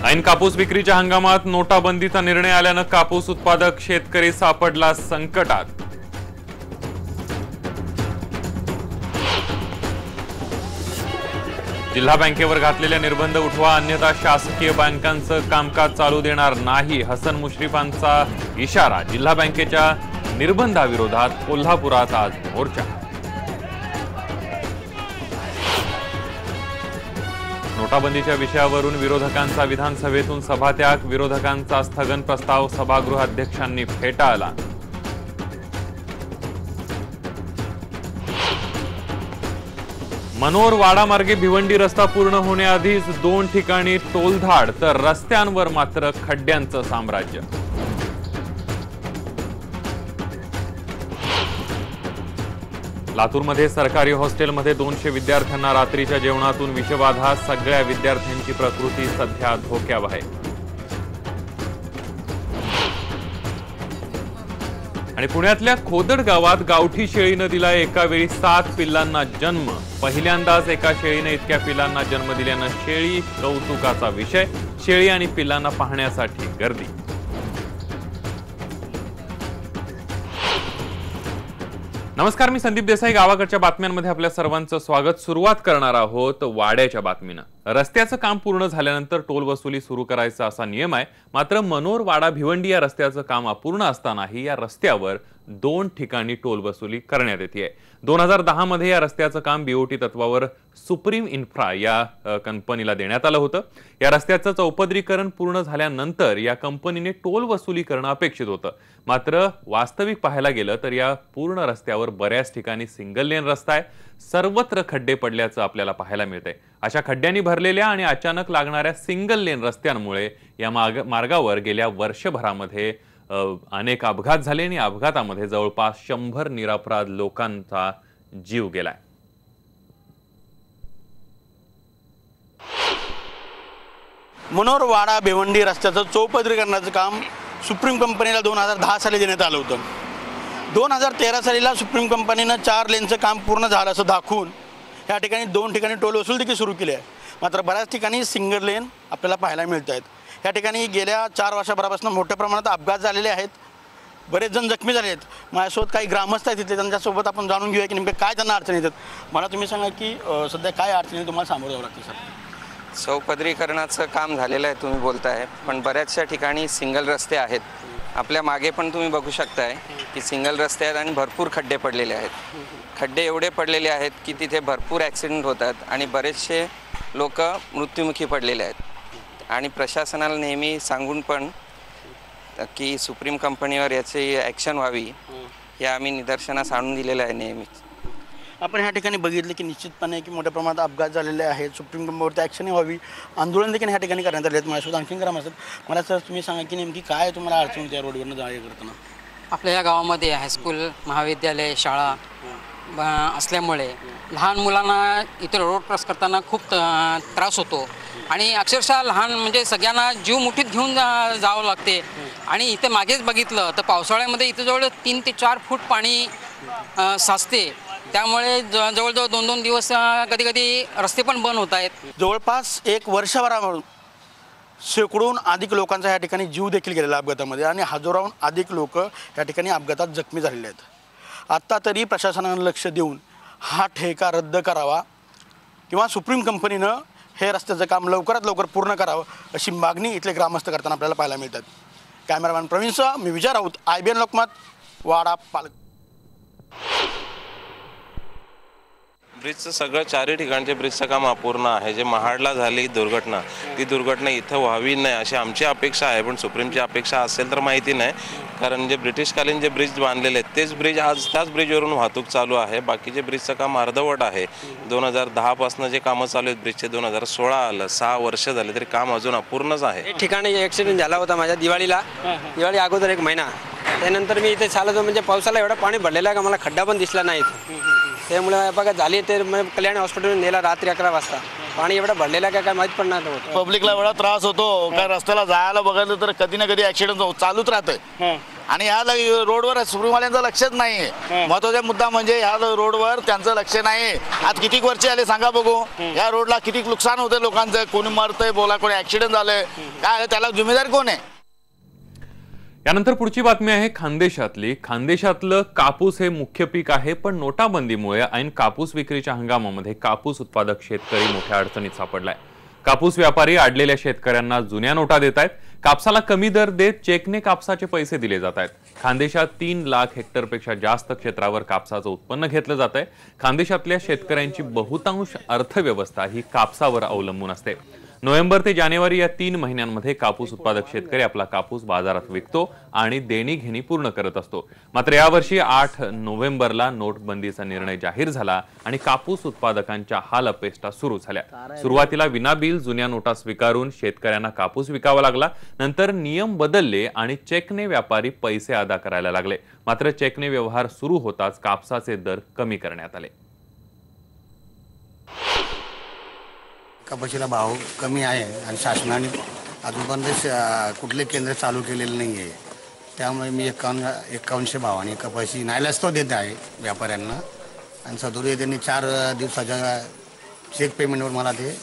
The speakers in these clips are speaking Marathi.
ऐन कापूस विक्रीच्या हंगामात नोटाबंदीचा निर्णय आल्यानं कापूस उत्पादक शेतकरी सापडला संकटात। जिल्हा बँकेवर घातलेले निर्बंध उठवा, अन्यथा शासकीय बँकांचं कामकाज चालू देणार नाही, हसन मुश्रीफांचा इशारा। जिल्हा बँकेच्या निर्बंधाविरोधात कोल्हापुरात आज मोर्चा। नोटाबंदीच्या विषयावरून विरोधकांचा विधानसभेतून सभात्याग, विरोधकांचा स्थगन प्रस्ताव सभागृहाध्यक्षांनी फेटाळला। मनोर वाडा मार्गे भिवंडी रस्ता पूर्ण होण्याआधीच 2 ठिकाणी टोलधाड, तर रस्त्यांवर मात्र खड्ड्यांचं साम्राज्य। लातूरमध्ये सरकारी हॉस्टेलमध्ये 200 विद्यार्थ्यांना रात्रीच्या जेवणातून विषबाधा, सगळ्या विद्यार्थ्यांची प्रकृती सध्या धोक्याबाहेर। आणि पुण्यातल्या खोदड गावात गावठी शेळीनं दिला एका वेळी 7 पिल्लांना जन्म। पहिल्यांदाच एका शेळीने इतक्या पिल्लांना जन्म दिल्यानं शेळी कौतुकाचा विषय। शेळी आणि पिल्लांना पाहण्यासाठी गर्दी। नमस्कार, मी संदीप देसाई। गावाकडच्या बातम्यांमध्ये आपल्या सर्वांचं स्वागत। सुरुवात करणार आहोत वाड्याच्या बातमीनं। रस्त्याचं काम पूर्ण झाल्यानंतर टोल वसुली सुरू करायचा असा नियम आहे, मात्र मनोर वाडा भिवंडी या रस्त्याचं काम अपूर्ण असतानाही या रस्त्यावर 2 ठिकाणी टोल वसुली करण्यात येते। 2010 मध्ये या रस्त्याचं काम बीओटी तत्वावर सुप्रीम इन्फ्रा या कंपनीला देण्यात आलं होतं। या रस्त्याचं चौपदरीकरण पूर्ण झाल्यानंतर या कंपनीने टोल वसुली करणं अपेक्षित होतं, मात्र वास्तविक पाहायला गेलं तर या पूर्ण रस्त्यावर बऱ्याच ठिकाणी सिंगल लेन रस्ता आहे, सर्वत्र खड्डे पडल्याचं आपल्याला पाहायला मिळतंय। अशा खड्ड्यांनी भरलेल्या आणि अचानक लागणाऱ्या सिंगल लेन रस्त्यांमुळे या मार्गावर गेल्या वर्षभरामध्ये अनेक अपघात झाले आणि अपघातामध्ये जवळपास 100 निरपराध लोकांचा जीव गेलाय। मनोर वाडा भिवंडी रस्त्याचं चौपदरीकरणाचं काम सुप्रीम कंपनीला 2010 साली देण्यात आलं होतं। 2013 सालीला सुप्रीम कंपनीनं 4 लेनचं काम पूर्ण झालं असं दाखवून या ठिकाणी 2 ठिकाणी टोल वसूल देखील सुरू केली आहे, मात्र बऱ्याच ठिकाणी सिंगल लेन आपल्याला पाहायला मिळत आहेत। या ठिकाणी गेल्या 4 वर्षाभरापासून मोठ्या प्रमाणात अपघात झालेले आहेत, बरेच जण जखमी झाले आहेत। माझ्यासोबत काही ग्रामस्थ आहेत तिथले, त्यांच्यासोबत आपण जाणून घेऊया की नेमकं काय त्यांना अडचणी येतात। मला तुम्ही सांगा की सध्या काय अडचणी तुम्हाला सामोरं जावं लागतं? सर, चौपदरीकरणाचं काम झालेलं आहे तुम्ही बोलताय, पण बऱ्याचशा ठिकाणी सिंगल रस्ते आहेत। आपल्या मागे पण तुम्ही बघू शकताय की सिंगल रस्ते आहेत आणि भरपूर खड्डे पडलेले आहेत। खड्डे एवढे पडलेले आहेत की तिथे भरपूर ॲक्सिडेंट होतात आणि बरेचसे लोक मृत्युमुखी पडलेले आहेत। आणि प्रशासनाला नेहमी सांगून पण की सुप्रीम कंपनीवर याची ॲक्शन व्हावी हे आम्ही निदर्शनास आणून दिलेलं आहे नेहमीच। आपण ह्या ठिकाणी बघितलं की निश्चितपणे की मोठ्या प्रमाणात अपघात झालेले आहेत, सुप्रीम कंपनीवरती ॲक्शन व्हावी, आंदोलन देखील ह्या ठिकाणी करण्यात आले आहेत। माझ्यासोबत आणखी ग्राम असतात, मला सर तुम्ही सांगा की नेमकी काय तुम्हाला अडचण होती या रोडवरनं जावे करताना? आपल्या या गावामध्ये हायस्कूल, महाविद्यालय, शाळा असल्यामुळे लहान मुलांना इथे रोड क्रॉस करताना खूप त्रास होतो आणि अक्षरशः लहान म्हणजे सगळ्यांना जीव मुठीत घेऊन जावं लागते। आणि इथे मागेच बघितलं तर पावसाळ्यामध्ये इथे जवळ 3 ते 4 फूट पाणी साचते, त्यामुळे जवळजवळ 2-2 दिवस कधी कधी रस्ते पण बंद होत आहेत। जवळपास 1 वर्षभरापासून शेकडोहून अधिक लोकांचा या ठिकाणी जीव देखील गेलेला अपघातामध्ये आणि हजारोहून अधिक लोक या ठिकाणी अपघातात जखमी झालेले आहेत। आत्ता तरी प्रशासनानं लक्ष देऊन हा ठेका रद्द करावा किंवा सुप्रीम कंपनीनं हे रस्त्याचं काम लवकरात लवकर पूर्ण करावं अशी मागणी इथले ग्रामस्थ करताना आपल्याला पाहायला मिळतात। कॅमेरामॅन प्रवीणसह मी विजय राऊत, IBN लोकमत, वाडा, पालक। ब्रिजचं सगळं 4ही ठिकाणचे ब्रिजचं काम अपूर्ण आहे। जे महाडला झाली दुर्घटना, ती दुर्घटना इथं व्हावी नाही अशी आमची अपेक्षा आहे, पण सुप्रीमची अपेक्षा असेल तर माहिती नाही, कारण जे ब्रिटिशकालीन जे ब्रिज बांधलेले आहेत तेच ब्रिज आज त्याच ब्रिजवरून वाहतूक चालू आहे। बाकीचे ब्रिजचं काम अर्धवट आहे। 2010 पासून जे कामं चालू आहेत ब्रिजचे 2016 आलं, 6 वर्ष झाले तरी काम अजून अपूर्णच आहे। एक ठिकाणी ॲक्सिडेंट झाला होता माझ्या दिवाळी अगोदर 1 महिना, त्यानंतर मी इथे चालतो म्हणजे पावसाला एवढं पाणी भरलेलं आहे का मला खड्डा पण दिसला नाही। त्यामुळे बघा झाली ते कल्याण हॉस्पिटल नेला रात्री 11 वाजता, पाणी एवढं भरलेलं काय माहीत पण नाही होतं। पब्लिकला एवढा त्रास होतो काय रस्त्याला जायला बघायला तर कधी ना कधी ॲक्सिडेंट चालूच राहतंय। आणि ह्या रोडवर सुप्रीमवाल्यांचं लक्षच नाही. महत्वाचा मुद्दा म्हणजे ह्या रोडवर त्यांचं लक्ष नाही. आज किती वर्ष आले सांगा बघू, या रोडला किती नुकसान होतं लोकांचं, कोणी मरतंय बोला, कोणी ऍक्सिडेंट झालंय, काय त्याला जिम्मेदार कोण आहे? यानंतर पुढची बातमी आहे खानदेशातली. खानदेशातलं कापूस हे मुख्य पीक आहे, पण नोटाबंदीमुळे ऐन कापूस विक्रीच्या हंगामामध्ये कापूस उत्पादक शेतकरी मोठ्या अडचणीत सापडलाय. कापूस व्यापारी अडलेल्या शेतकऱ्यांना जुन्या नोटा देत आहेत. कापसाला कमी दर देत चेकने कापसाचे पैसे दिले जात आहेत. खानदेशात 3 लाख हेक्टरपेक्षा जास्त क्षेत्रावर कापसाचं उत्पन्न घेतलं जात आहे. खानदेशातल्या शेतकऱ्यांची बहुतांश अर्थव्यवस्था ही कापसावर अवलंबून असते. नोव्हेंबर ते जानेवारी या 3 महिन्यांमध्ये कापूस उत्पादक शेतकरी आपला कापूस बाजारात विकतो आणि देणीघेणी पूर्ण करत असतो. मात्र यावर्षी 8 नोव्हेंबरला नोटबंदीचा निर्णय जाहीर झाला आणि कापूस उत्पादकांच्या हालअपेष्टा सुरू झाल्या. सुरुवातीला विनाबिल जुन्या नोटा स्वीकारून शेतकऱ्यांना कापूस विकावा लागला. नंतर नियम बदलले आणि चेकने व्यापारी पैसे अदा करायला लागले. मात्र चेकने व्यवहार सुरू होताच कापसाचे दर कमी करण्यात आले. कपाशीला भाव कमी आहे आणि शासनाने अजूनपर्यंत कुठले केंद्र चालू केलेले नाही आहे. त्यामुळे मी 5100 भावाने कपाशी नाईलाजास्तव देत आहे व्यापाऱ्यांना आणि सदोरी त्यांनी 4 दिवसाच्या चेक पेमेंटवर मला ते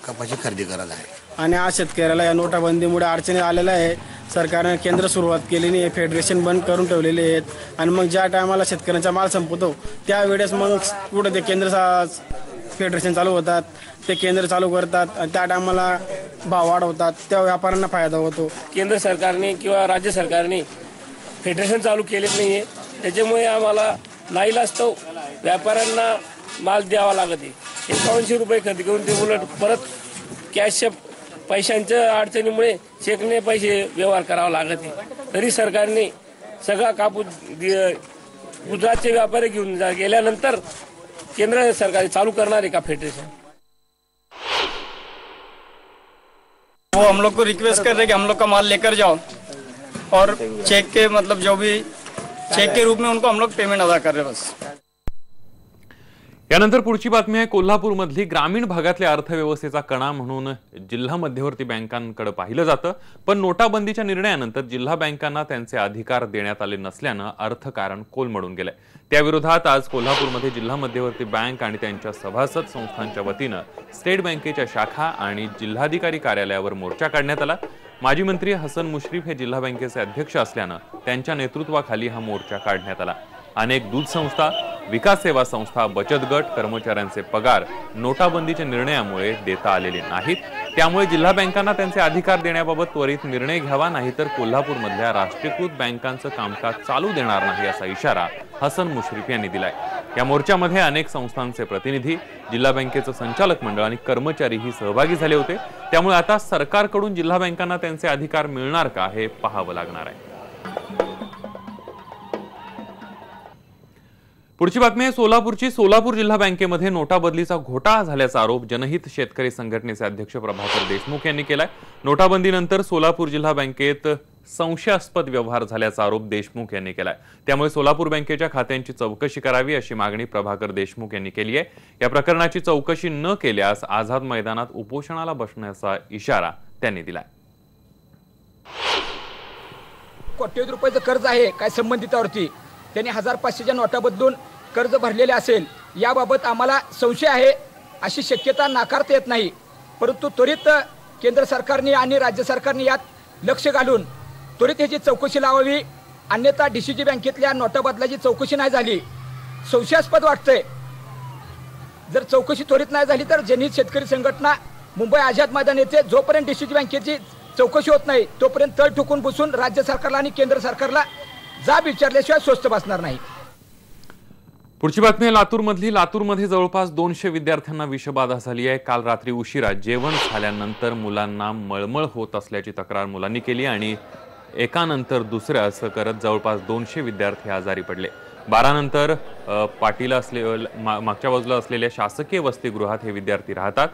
कपाशी खरेदी करत आहे. आणि आज शेतकऱ्याला या नोटाबंदीमुळे अडचणी आलेल्या आहे. सरकारने केंद्र सुरुवात केलेली आहे, फेडरेशन बंद करून ठेवलेले आहेत आणि मग ज्या टायमाला शेतकऱ्यांचा माल संपतो त्यावेळेस मग पुढे ते केंद्र फेडरेशन चालू होतात, ते केंद्र चालू करतात आणि त्या टायमाला भाव वाढवतात, त्या व्यापाऱ्यांना फायदा होतो. केंद्र सरकारने किंवा राज्य सरकारने फेडरेशन चालू केले नाही आहे, त्याच्यामुळे आम्हाला नाईलाजास्तव व्यापाऱ्यांना माल द्यावा लागत आहे. 5100 रुपये खरेदी करून ते उलट परत कॅशच्या पैशांच्या अडचणीमुळे चेकने पैसे व्यवहार करावा लागत आहे. तरी सरकारने सगळा कापूस गुजरातचे व्यापारी घेऊन गेल्यानंतर केंद्र सरकार चालू करणार है का फेडरेशन? वो हम लोग को रिक्वेस्ट कर रहे हैं कि हम लोग का माल लेकर जाओ और चेक के मतलब जो भी चेक के रूप में उनको हम लोग पेमेंट अदा कर रहे हैं बस. यानंतर पुढची बातमी आहे कोल्हापूरमधली. ग्रामीण भागातल्या अर्थव्यवस्थेचा कणा म्हणून जिल्हा मध्यवर्ती बँकांकडे पाहिलं जातं, पण नोटाबंदीच्या निर्णयानंतर जिल्हा बँकांना त्यांचे अधिकार देण्यात आले नसल्यानं अर्थकारण कोलमडून गेलंय. त्याविरोधात आज कोल्हापूरमध्ये जिल्हा मध्यवर्ती बँक आणि त्यांच्या सभासद संस्थांच्या वतीनं स्टेट बँकेच्या शाखा आणि जिल्हाधिकारी कार्यालयावर मोर्चा काढण्यात आला. माजी मंत्री हसन मुश्रीफ हे जिल्हा बँकेचे अध्यक्ष असल्यानं त्यांच्या नेतृत्वाखाली हा मोर्चा काढण्यात आला. अनेक दूध संस्था, विकास सेवा संस्था, बचत गट कर्मचाऱ्यांचे पगार नोटाबंदीच्या निर्णयामुळे देता आलेले नाहीत. त्यामुळे जिल्हा बँकांना त्यांचे अधिकार देण्याबाबत त्वरित निर्णय घ्यावा, नाहीतर कोल्हापूरमधल्या राष्ट्रीयकृत बँकांचं कामकाज चालू देणार नाही असा इशारा हसन मुश्रीफ यांनी दिलाय. या मोर्चामध्ये अनेक संस्थांचे प्रतिनिधी, जिल्हा बँकेचं संचालक मंडळ आणि कर्मचारीही सहभागी झाले होते. त्यामुळे आता सरकारकडून जिल्हा बँकांना त्यांचे अधिकार मिळणार का हे पाहावं लागणार आहे. पुढची बातमी आहे सोलापूरची. सोलापूर जिल्हा बँकेमध्ये नोटाबदलीचा घोटाळा झाल्याचा आरोप जनहित शेतकरी संघटनेचे अध्यक्ष प्रभाकर देशमुख यांनी केलाय. नोटाबंदीनंतर सोलापूर जिल्हा बँकेत संशयास्पद व्यवहार झाल्याचा आरोप देशमुख यांनी केलाय. त्यामुळे सोलापूर बँकेच्या खात्यांची चौकशी करावी अशी मागणी प्रभाकर देशमुख यांनी केली आहे. या प्रकरणाची चौकशी न केल्यास आझाद मैदानात उपोषणाला बसण्याचा इशारा त्यांनी दिलाय. कोट्यवधी रुपयाचं कर्ज आहे काय संबंधितावरती, त्यांनी 1500च्या नोटा बदलून कर्ज भरलेले असेल याबाबत आम्हाला संशय आहे. अशी शक्यता नाकारता येत नाही, परंतु त्वरित केंद्र सरकारने आणि राज्य सरकारने यात लक्ष घालून त्वरित याची चौकशी लावावी. अन्यथा डीसीजी बँकेतल्या नोटा बदलाची चौकशी नाही झाली, संशयास्पद वाटतंय. जर चौकशी त्वरित नाही झाली तर जनहित शेतकरी संघटना मुंबई आझाद मैदान येथे जोपर्यंत डीसीजी बँकेची चौकशी होत नाही तोपर्यंत तळ ठोकून बसून राज्य सरकारला आणि केंद्र सरकारला जाब विचारल्याशिवाय स्वस्त बसणार नाही. पुढची बातमी आहे लातूरमधली. लातूरमध्ये जवळपास 200 विद्यार्थ्यांना विषबाधा झाली आहे. काल रात्री उशिरा जेवण झाल्यानंतर मुलांना मळमळ होत असल्याची तक्रार मुलांनी केली आणि एकानंतर दुसऱ्या असं करत जवळपास 200 विद्यार्थी आजारी पडले. 12 नंतर पाटीला मागच्या बाजूला असलेल्या शासकीय वसतिगृहात हे विद्यार्थी राहतात.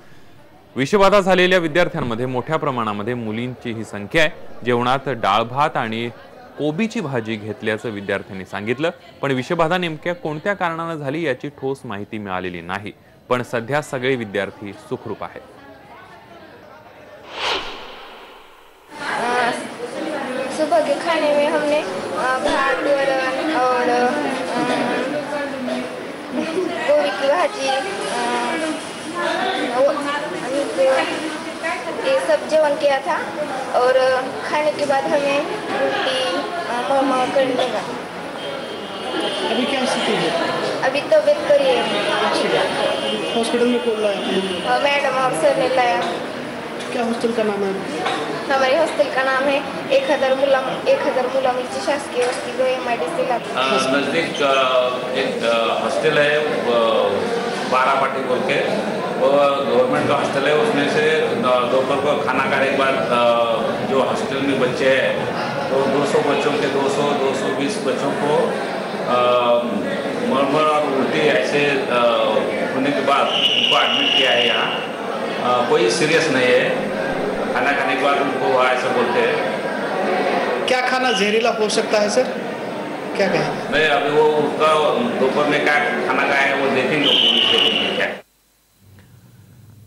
विषबाधा झालेल्या विद्यार्थ्यांमध्ये मोठ्या प्रमाणामध्ये मुलींची ही संख्या आहे. जेवणात डाळ भात आणि कोबीची भाजी घेतल्याचं विद्यार्थ्यांनी सांगितलं, पण विषबाधा नेमक्या कोणत्या कारणाने झाली याची ठोस माहिती मिळालेली नाही. पण सध्या सगळे विद्यार्थी सुखरूप आहेत. सुबह के खाने में हमने भात वरण और गोभी की भाजी ये सब सेवन किया था और खाने के बाद हमें उल्टी मोमो करने लगा। अभी क्या स्थिति है? अभी तबीयत करी है। हॉस्पिटल में कौन लाया? मैडम और सर ने लाया। क्या हॉस्टल का नाम है? हमारे हॉस्टल का नाम है 1000 मुला मिर्ची शासकीय वस्ती गो MIDC नज़दीक एक हॉस्टल है 12 पाटी बोल के, वो गवर्नमेंट का हॉस्टल है। उसमें से दोपहर को खाना खाने के बाद जो हॉस्टल में बच्चे हैं तो 200 बच्चों के 220 बच्चों को मरमर और उल्टी ऐसे होने के बाद उनको एडमिट किया है यहाँ। कोई सीरियस नहीं है। खाना खाने के बाद उनको ऐसा बोलते हैं। क्या खाना जहरीला हो सकता है सर? क्या कहें? नहीं, अभी वो उसका दोपहर में क्या खाना खाया है वो देखेंगे, पुलिस देखेंगे क्या।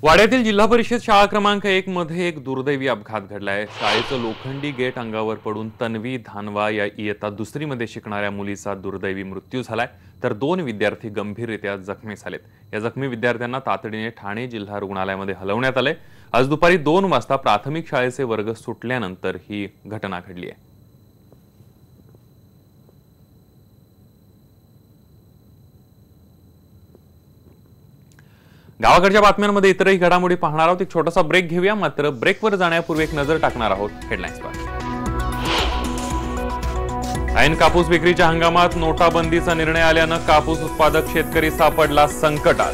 वाड्यातील जिल्हा परिषद शाळा क्रमांक 1 मध्ये एक दुर्दैवी अपघात घडलाय। शाळेचं लोखंडी गेट अंगावर पडून तन्वी धानवा या इयत्ता 2री मध्ये शिकणाऱ्या मुलीचा दुर्दैवी मृत्यू झालाय, तर 2 विद्यार्थी गंभीररित्या जखमी झालेत। या जखमी विद्यार्थ्यांना तातडीने ठाणे जिल्हा रुग्णालयामध्ये हलवण्यात आले। आज दुपारी 2 वाजता प्राथमिक शाळेचे वर्ग सुटल्यानंतर ही घटना घडली आहे। गावाकडच्या बातम्यांमध्ये इतरही घडामोडी पाहणार आहोत। एक छोटासा ब्रेक घेऊया, मात्र ब्रेकवर जाण्यापूर्वी एक नजर टाकणार आहोत हेडलाईन्सवर। ऐन कापूस विक्रीच्या हंगामात नोटाबंदीचा निर्णय आल्यानं कापूस उत्पादक शेतकरी सापडला संकटात।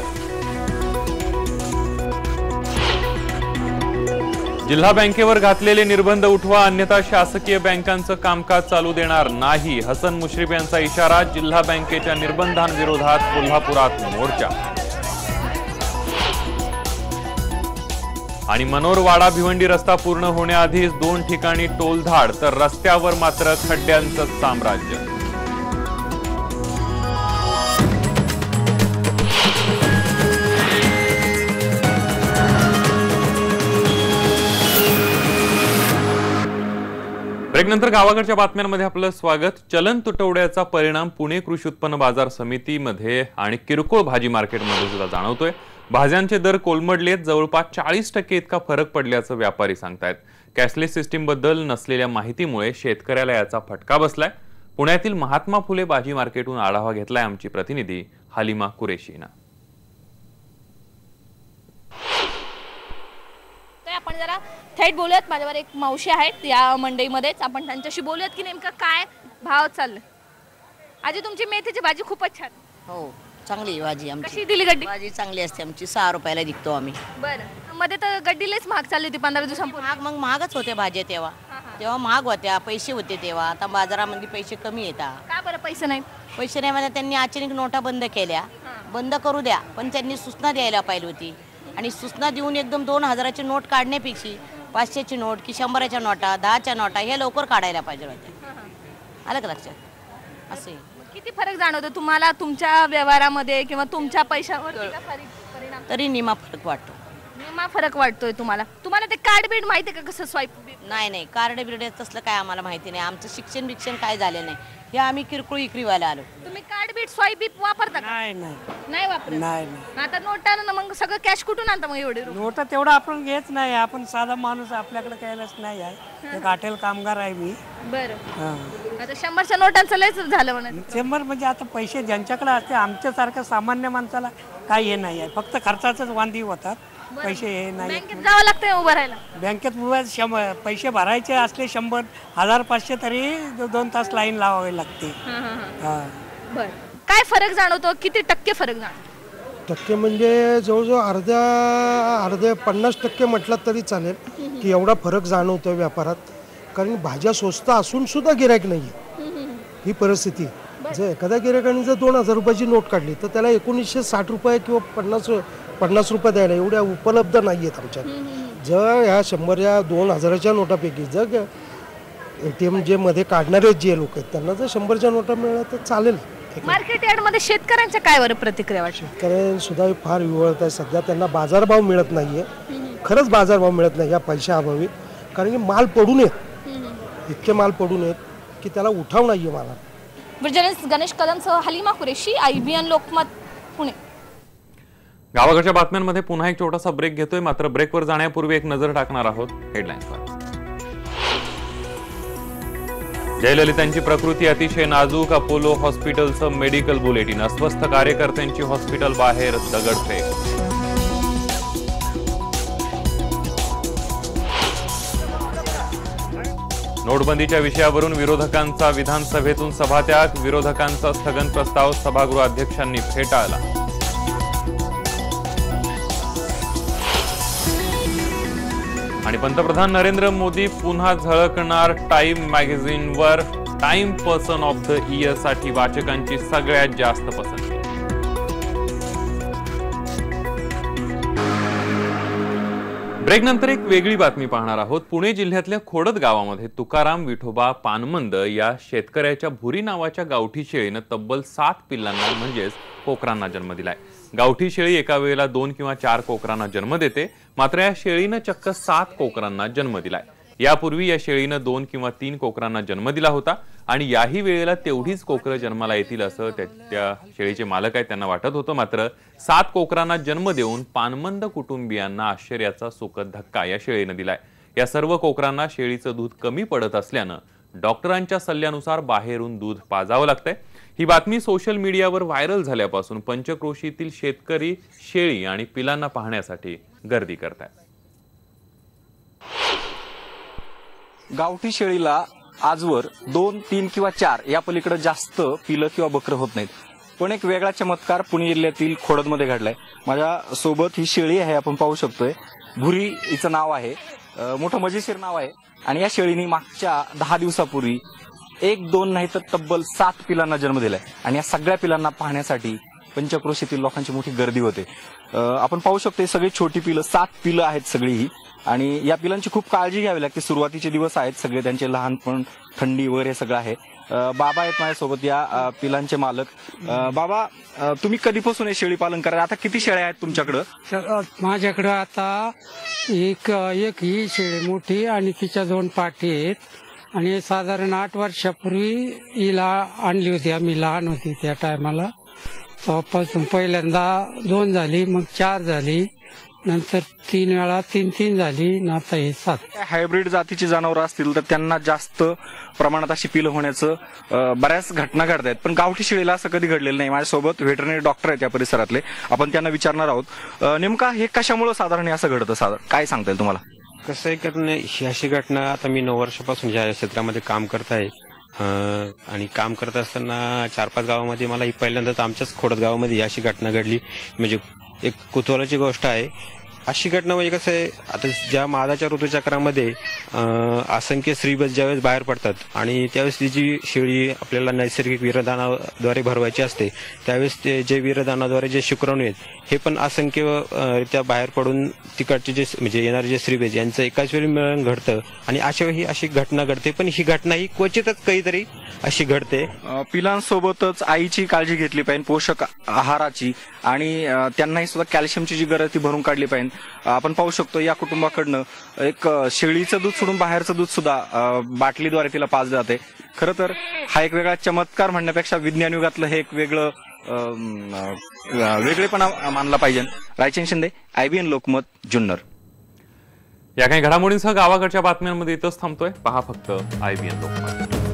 जिल्हा बँकेवर घातलेले निर्बंध उठवा, अन्यथा शासकीय बँकांचं कामकाज चालू देणार नाही। हसन मुश्रीफ यांचा इशारा। जिल्हा बँकेच्या निर्बंधांविरोधात कोल्हापुरात मोर्चा। आणि मनोरवाडा भिवंडी रस्ता पूर्ण होण्याआधीच 2 ठिकाणी टोलधाड, तर रस्त्यावर मात्र खड्ड्यांचं साम्राज्य। ब्रेकनंतर गावाकडच्या बातम्यांमध्ये आपलं स्वागत। चलन तुटवड्याचा परिणाम पुणे कृषी उत्पन्न बाजार समितीमध्ये आणि किरकोळ भाजी मार्केटमध्ये सुद्धा जाणवतोय। भाज्यांचे दर कोलमडलेत, जवळपास 40% इतका फरक पडल्याचं व्यापारी सांगतायत। कॅशलेस सिस्टीम बद्दल नसलेल्या माहितीमुळे शेतकऱ्याला याचा फटका बसलाय। पुण्यातील महात्मा फुले भाजी मार्केटहून आढावा घेतलाय आमची प्रतिनिधी हालिमा कुरेशीनं। आपण जरा थेट बोलूयात। माझ्यावर एक मावशी आहेत या मंडईमध्येच, आपण त्यांच्याशी बोलूयात की नेमका काय भाव चालले। आजी तुमची मेथीची भाजी खूपच छान। हो, चांगली भाजी आमची। कशी दिली गड्डी? भाजी चांगली असते आमची, 6 रुपयाला विकतो आम्ही। बरं, मध्ये तर गड्डीलेच महाग चालली होती 15 दिवसांपूर्वी। मग महागच होते भाज्या तेव्हा महाग होत्या, पैसे होते तेव्हा। आता बाजारामध्ये पैसे कमी येतात। का बरं पैसे नाही? पैसे नाही म्हणजे त्यांनी अचानक नोटा बंद केल्या। बंद करू द्या, पण त्यांनी सूचना द्यायला पाहिजे होती। आणि सूचना देऊन एकदम 2000ची नोट काढण्यापेक्षा 500ची नोट की 100च्या नोटा, 10च्या नोटा हे लवकर काढायला पाहिजे होत्या। आलं का लक्षात? असे किती फरक जाणवतो तुम्हाला तुमच्या व्यवहारामध्ये किंवा तुमच्या पैशावर? परिणाम तरी निमा फरक वाटतो। निमा फरक वाटतोय तुम्हाला? तुम्हाला ते कार्ड बीड माहिती आहे का, कसं स्वाईप? नाही, कार्ड बिर्ड तसलं काय आम्हाला माहिती नाही। आमचं शिक्षण काय झालं नाही, हे आम्ही किरकोळ विक्रीवाला आलो। तुम्ही कार्ड बीट स्वाईप बीप वापरता? नाही वापरत। नाही। आता नोटानं मग सगळं कॅश कुठून आणता मग एवढे? नोटा तेवढा आपण घेत नाही, आपण साधा माणूस, आपल्याकडे कायलाच नाही आहे। एक हॉटेल कामगार आहे मी। बरं, आता 100च्या नोटांचं लयच झालं म्हणा। 100 म्हणजे आता पैसे ज्यांच्याकडे असते, आमच्यासारख्या सामान्य माणसाला काही हे नाही आहे, फक्त खर्चाचंच वांदी होतात, पैसे हे नाही। बँकेत जावं लागतंय उभं राहायला? बँकेत पैसे भरायचे असले 100, 1500 तरी 2 तास लाईन लावावी लागते। बरं, काय फरक जाणवतो? किती टक्के फरक जाणवतो? टक्के म्हणजे जवळजवळ अर्ध्या 50% म्हटलं तरी चालेल की एवढा फरक जाणवतो व्यापारात। कारण भाज्या स्वस्त असून सुद्धा गिराईक नाही आहे, ही परिस्थिती। जर एखाद्या गिरायकाने जर 2000 रुपयाची नोट काढली तर त्याला 1960 रुपये किंवा 50 रुपये द्यायला एवढ्या उपलब्ध नाही आहेत आमच्यात। जर ह्या 100 या 2000च्या नोटापैकी जर ATM जे मध्ये काढणारे जे लोक आहेत त्यांना जर 100च्या नोटा मिळाल्या तर चालेल। मार्केट यार्डमध्ये शेतकऱ्यांच्या काय बरं प्रतिक्रिया वाटते? शेतकऱ्यांना सुद्धा फार विवळत आहे सध्या, त्यांना बाजारभाव मिळत नाहीये। खरंच बाजारभाव मिळत नाही या पैशाअभावी, कारण की माल पडू नये इतके माल पडून आहेत की त्याला उठाव नाही आहे मला. जर्नलिस्ट गणेश कदमसह हलिमा कुरेशी, IBN लोकमत, पुणे. गावाकडच्या बातम्यांमध्ये पुन्हा एक छोटासा ब्रेक घेतोय, मात्र ब्रेकवर जाण्यापूर्वी एक नजर टाकणार आहोत हेडलाईन्सवर. जयललितांची प्रकृती अतिशय नाजूक, अपोलो हॉस्पिटलचं मेडिकल बुलेटिन. अस्वस्थ कार्यकर्त्यांची हॉस्पिटल बाहेर दगडफेक. नोटबंदीच्या विषयावरून विरोधकांचा विधानसभेतून सभात्याग. विरोधकांचा स्थगन प्रस्ताव सभागृहाध्यक्षांनी फेटाळला. आणि पंतप्रधान नरेंद्र मोदी पुन्हा झळकणार टाइम मॅगझिनवर. Time person of the year साठी वाचकांची सगळ्यात जास्त पसंती. ब्रेक नंतर एक वेगळी बातमी पाहणार आहोत. पुणे जिल्ह्यातल्या खोडद गावामध्ये तुकाराम विठोबा पानमंद या शेतकऱ्याच्या भुरी नावाच्या गावठी शेळीनं तब्बल 7 पिल्लांना म्हणजेच कोकरांना जन्म दिलाय. गावठी शेळी एका वेळेला 2 किंवा 4 कोकरांना जन्म देते, मात्र या शेळीनं चक्क 7 कोकरांना जन्म दिलाय. यापूर्वी या शेळीनं 2 किंवा 3 कोकरांना जन्म दिला होता आणि याही वेळेला तेवढीच कोकरं जन्माला येतील असं त्या शेळीचे मालक आहेत त्यांना वाटत होतं. मात्र 7 कोकरांना जन्म देऊन पानमंद कुटुंबियांना आश्चर्याचा सुखद धक्का या शेळीनं दिलाय. या सर्व कोकरांना शेळीचं दूध कमी पडत असल्यानं डॉक्टरांच्या सल्ल्यानुसार बाहेरून दूध पाजावं लागतंय. ही बातमी सोशल मीडियावर व्हायरल झाल्यापासून पंचक्रोशीतील शेतकरी शेळी आणि पिलांना पाहण्यासाठी गर्दी करतायत. गावठी शेळीला आजवर 2, 3 किंवा 4 या पलीकडे जास्त पिलं किंवा बकरं होत नाहीत. पण एक वेगळा चमत्कार पुणे जिल्ह्यातील खोडदमध्ये घडलाय. माझ्या सोबत ही शेळी आहे, आपण पाहू शकतोय. भुरी हिचं नाव आहे, मोठं मजेशीर नाव आहे. आणि या शेळीने मागच्या 10 दिवसापूर्वी 1, 2 नाही तर तब्बल 7 पिलांना जन्म दिलाय. आणि या सगळ्या पिलांना पाहण्यासाठी पंचक्रोशीतील लोकांची मोठी गर्दी होते. आपण पाहू शकतो सगळी छोटी पिलं, 7 पिलं आहेत सगळी ही. आणि या पिलांची खूप काळजी घ्यावी लागते. सुरुवातीचे दिवस आहेत सगळे, त्यांचे लहानपण, थंडी वगैरे सगळं आहे. बाबा आहेत माझ्यासोबत, या पिलांचे मालक. बाबा, तुम्ही कधीपासून हे शेळी पालन करा? आता किती शेळ्या आहेत तुमच्याकडं? माझ्याकडं आता एक ही शेळी मोठी आणि तिच्या 2 पाठी आहेत. आणि साधारण 8 वर्षापूर्वी हिला आणली होती आम्ही, लहान होती त्या टायमाला. तेव्हापासून पहिल्यांदा 2 झाली, मग 4 झाली, नंतर 3 वेळा 3 झाली, आता हे 7. हायब्रिड जातीची जनावरं असतील तर त्यांना जास्त प्रमाणात अशी पिलं होण्याचं बऱ्याच घटना घडत आहेत. पण गावठी शेळीला असं कधी घडलेलं नाही. माझ्यासोबत व्हेटरनरी डॉक्टर आहेत या परिसरातले, आपण त्यांना विचारणार आहोत नेमका हे कशामुळे साधारण असं घडतं, काय सांगता येईल तुम्हाला? कसं आहे कारण ही अशी घटना, आता मी 9 वर्षापासून या क्षेत्रामध्ये काम करत आहे. आणि काम करत असताना 4-5 गावामध्ये मला ही पहिल्यांदाच आमच्याच खोडद गावामध्ये अशी घटना घडली. म्हणजे एक कुतूहलाची गोष्ट आहे. अशी घटना म्हणजे कसं आहे, आता ज्या मादाच्या ऋतुचक्रामध्ये असंख्य स्त्रीबस ज्यावेळेस बाहेर पडतात आणि त्यावेळेस ती जी शेळी आपल्याला नैसर्गिक वीरदानाद्वारे भरवायची असते, त्यावेळेस ते जे वीरदानाद्वारे जे शुक्राणू आहेत हे पण असंख्यरित्या बाहेर पडून तिकडचे जे म्हणजे येणारे जे स्त्रीबस यांचं एकाच वेळी मिळून घडतं. आणि अशा वेळी अशी घटना घडते. पण ही घटना ही क्वचितच काहीतरी अशी घडते. पिलांसोबतच आईची काळजी घेतली पाहिजे, पोषक आहाराची, आणि त्यांनाही सुद्धा कॅल्शियमची जी गरज ती भरून काढली पाहिजे. आपण पाहू शकतो या कुटुंबाकडनं एक शेळीचं दूध सोडून बाहेरचं दूध सुद्धा बाटलीद्वारे तिला पाजलं जाते. खरं तर हा एक वेगळा चमत्कार म्हणण्यापेक्षा विज्ञान युगातलं हे एक वेगळेपणा मानला पाहिजे. रायचंद शिंदे, IBN लोकमत, जुन्नर. या काही घडामोडींसह गावाकडच्या बातम्यांमध्ये इथंच थांबतोय. पहा फक्त IBN लोकमत.